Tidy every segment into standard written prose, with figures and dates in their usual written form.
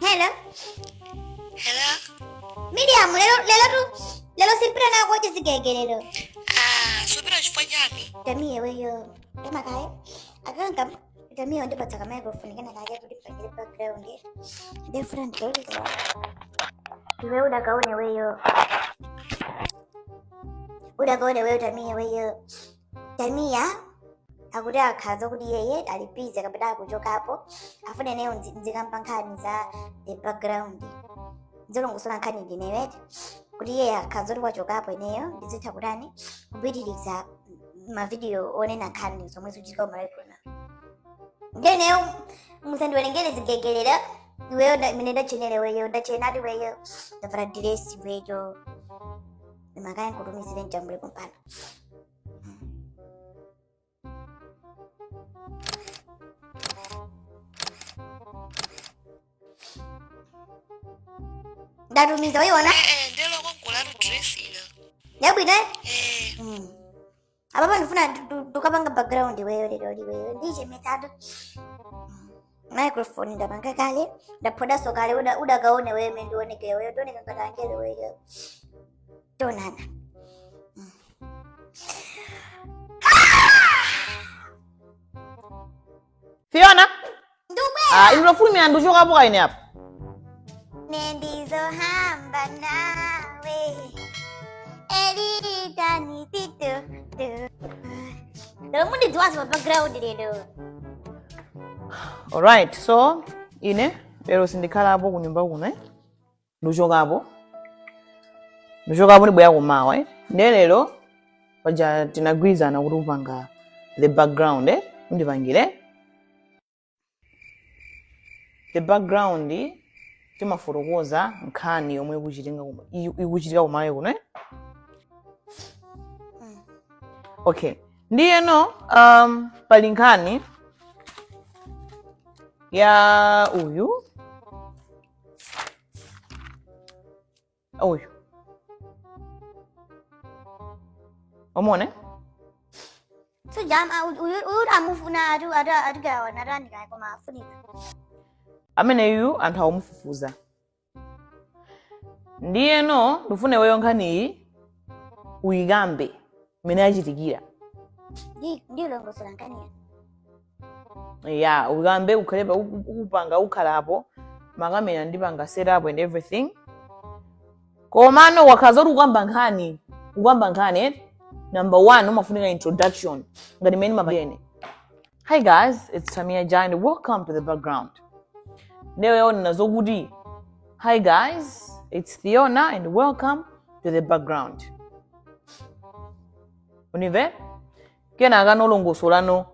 Hello. Hello. Miriam, lelo simpira na koje zigegelelo. Subira chifanyani. Tamia weyo. Kama kaya. Akanga Tamia ndi pataka microphone kana kaya kuti pangire background. Different story. Wewe udakaone weyo. Udakaone weyo Tamia weyo. Tamia akuti akhaza kuti yeye alipize kabada kuchoka hapo afune nayo nzikampa nkhani za the background nzolongosona nkhani ndinewete kuti yeye akhaza kuti wachoka hapo ineyo ndizitha kutani kupitiriza mavidiyo onena nkhani zomwe zikuchitika umarekona ngeneyo musandiwerengere zigegelera iweyo mine ndachenere weyo ndachenati weyo ndavula diresi weyo ndimakaya nkutumizire njambule kumpano ndatumiza uyiona Ndelo kongola dress ilo. yabwino apa ndifuna tukapanga background weyo lero ndije metado microphone ndapanga kale ndaphodaso kale udakaone weyo mendioneke weyo toneka katangele weyo tonana Theona? ndubwe Imlofulumia nduchoka hapo kaine hapo. nendizohamba nawe elitani titu mundidziwazo background lero Alright, so ine lero sindikhala hapo kunyumba kuno nduchoka hapo. Nduchoka hapo ndibwera kumawa Ndiye lero paja tinagwirizana kuti upanga the background ndipangire. The background timafotokoza nkhani yomwe ikuchitika kumawe kuno. Okay. Ndiye no pali nkhani ya uyu omone so jam uyu amufuna atigawa narani kaya koma afunika ameneyu anthu awumufufuza. Ndiye no ndifune weyo nkhaniyi uyikambe mene achitikira. ndiyo longosola nkaniya Yeah, uyikambe ukhalepa ukupanga ukhalapo makamena ndipanga setup and everything. Komano wakhaza kuti ukamba nkhani number 1 umafunika introduction ngati mene mapayene. Hi guys, it's Tamia and welcome to the background. Newe nazokuti hi guys, it's Theona and welcome to the background. Unive? Kena akanolongosola no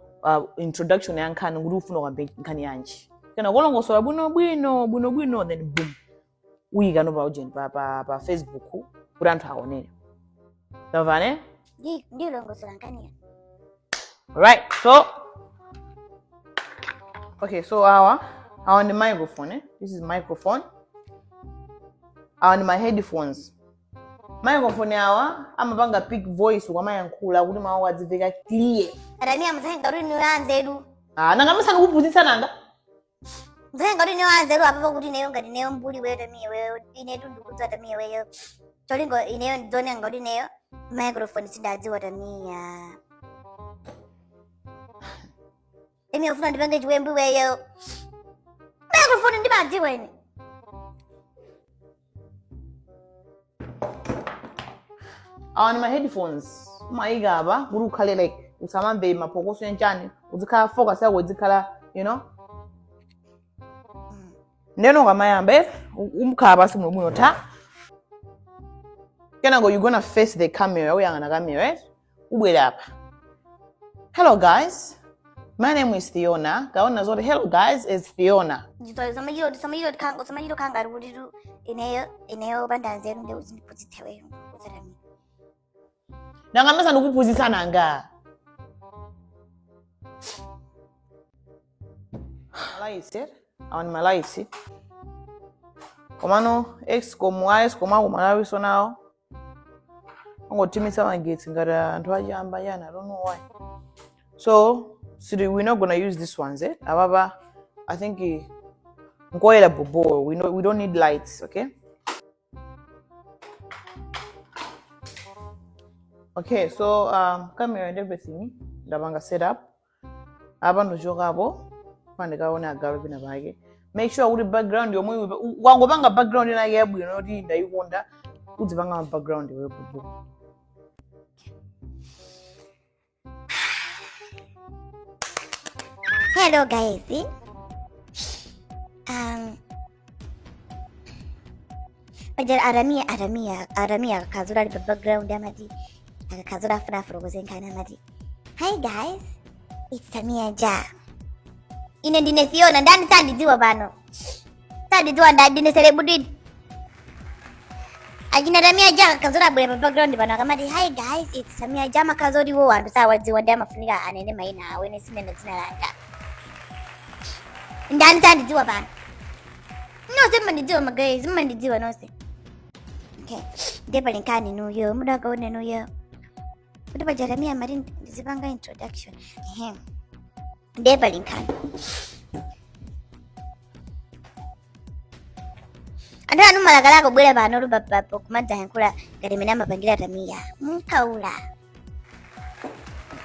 introduction ya nkhani kuti ufuna kwambe nkhani yanji. Kena kolongosola bwino then boom. Uyika no pa Facebook kuti anthu aonere. Tamvane? ndiyo longosola nkaniya Right, so okay, so our on the microphone, this is microphone. On my headphones. Microphone yawa amapanga pick voice kwamayankhula kuti mawu adziveka clear. Tamia mzenga uri niwanzedu Nangamisa ndikupuzisa nanga. mzenga uri niwanzedu apapo kuti neyo ngati neyo mbuli weyo Tamia weyo inetu ndikudza Tamia weyo cholingo ineyo ndidzone ngati neyo microphone sidadziwa Tamia Tamia ufuna ndipange chiwembu weyo microphone ndimadziwa ine On my headphones umayika apa kuti ukhale like usamamve mapokoso yanchani uzikhala focus yako izikhala Neno kamayambe umkhala pasi muno tha. Kenako you're gonna face the camera uyangana camera ubwera apa. Hello guys, my name is Theona. Kaona zote hello guys, it's Theona. samajiro kanga kuti ineyo bandanzeru ndi uzindipuzithe weyo Tamia Nangamisa ndikupuzisa nanga. Malaisi, on malaisi. Komano X komwais komako malawiso nawo. Ngotimisa magetsi ngati anthu achamba yana, I don't know why. So we're not gonna use this ones. However, I think Nkoela bobo. We don't need lights, okay? Okay, so camera and everything. Dabanga set up. Abantu jogabo. Pandikaona agawe bina bage. Make sure uri background yomu wangobanga background na yebu di ndayibonda uzibanga background we bobo. Hello guys. Ajar Aramia kazura di background amati. Kazura fura kuzenkana amati. Hi guys. It's Tamia ja. Ine ndine Theona ndani sandidziwa pano. Sandidziwa ndine celebrity. Ajina Tamia ja kazura bure pa background pano akamati hi guys it's Tamia ja makazori wo wantu sawadziwa ndi amafunika anene maina awene simene dzina langa. Ndani sandidziwa pano. No simandidziwa magayi simandidziwa nonse. Okay. Ndipo linkani nuyo muda kaone nuyo. Ndipo Jeremia Marin zipanga introduction. Ndipo linkani. Andra numalagala ko bwela bano ruba kumanza yankula ngati mena mapangira Tamia.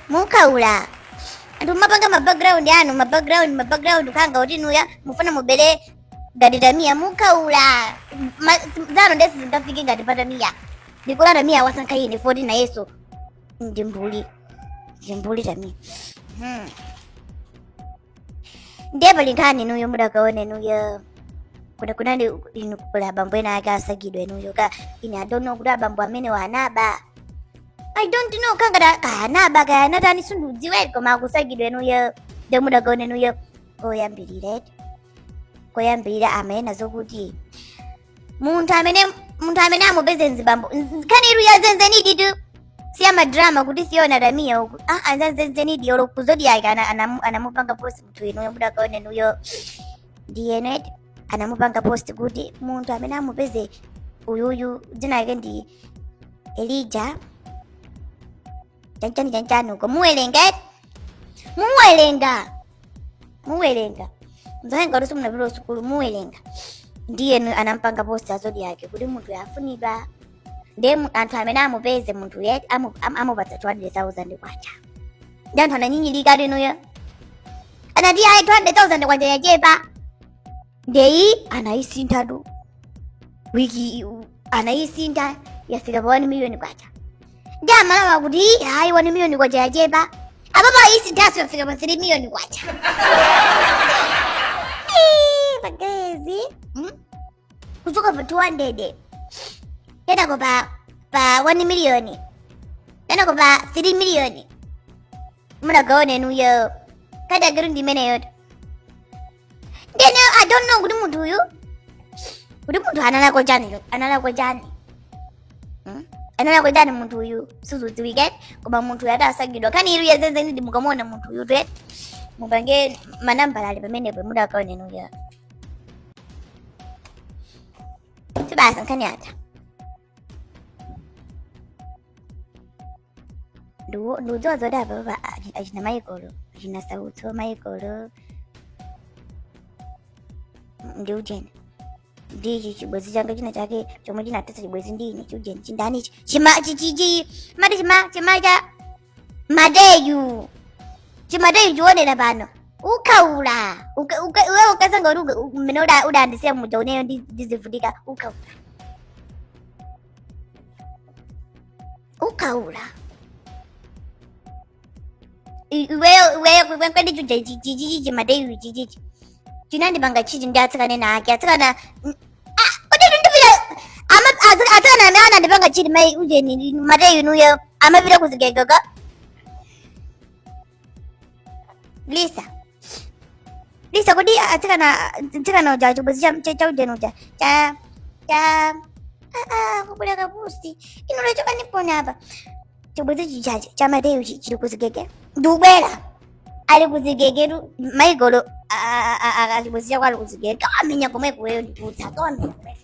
Mukaula. Andu mapanga background yanu background kanga utinuya mufuna mubele ngati Tamia mukaula. Zano ndesi zingafike ngati pa Tamia. Ndikula Tamia wasanka yini 40 na Yesu. Ndimbuli Tamia. Ndipo linkani nuyo muda kaone nuyo. Kuna ndi inu kula bambo ena akasagidwe nuyo ka ine I don't know kuda bambo amene wanaba. I don't know kanga kanaba kana tani sundudziwe koma kusagidwe nuyo. Ndipo muda kaone nuyo koyambirira amena zokuti muntu amene amupeze nzibambo kaniru yazenze didu siya drama kuti Theona Tamia uku anzenze nidi yolo kuzodi yake anamupanga post mtu ino muda kaone nuyo DNA anamupanga post kuti muntu amene amupeze uyuyu dzina yake ndi Elijah chanchani uko muwelenga nzahenga rusu mna vilo sukulu muwelenga ndiye anampanga post azodi yake kuti muntu yafunidwa ndiye anthu amene amupeze muntu yet amupatsa 200,000 kwacha ndi anthu ananyinyilika rinuyo anati ayi 200,000 kwacha yachepa ndeyi anaisintadu wiki anaisinta yafika pa 1 million kwacha ndi amalawa kuti ayi 1 million kwacha yachepa apapa isintaso yafika pa 3 million kwacha pagezi kuchoka pa 200 tena ko pa 1 million tena ko pa 3 million muna gaone nuyo kada garundi mene yote then I don't know kuti muntu analako jani muntu uyu suzudziwike koma muntu yada asagidwa kani iru yazenze ndi mukamona muntu uyu te mubange manambala ali pamene pa muda kaone nuyo tibasa nkani ata nduzozo da baba ajina Michael ajina sauto Michael ndi ujeni ndi chibwezi changa china chake chomwe chinatesa chibwezi ndine chiujeni chindani madeyu chionera pano ukaula wewe ukasanga uri mmene udandisiya muja uneyo ndizivutika ukaula wewe kwende chuja chichichi madeyu chichichi chinandipanga chichi ndi atsikane nake atsikana atsikana amene anandipanga chiti mai ujeni madeyu nuyo amapita kuzigegaga Lisa kodi atsikana uja chibwezi cha ujeni uja kubula kabusi ino lecho kanipona apa chibwezi chichache cha madeyu chiri kuzigege ndubwera ali kuzigegeru maigolo chibwezi chako ali kuzigege kawamenya komwe kuweyo ndikutsa kawamenya komwe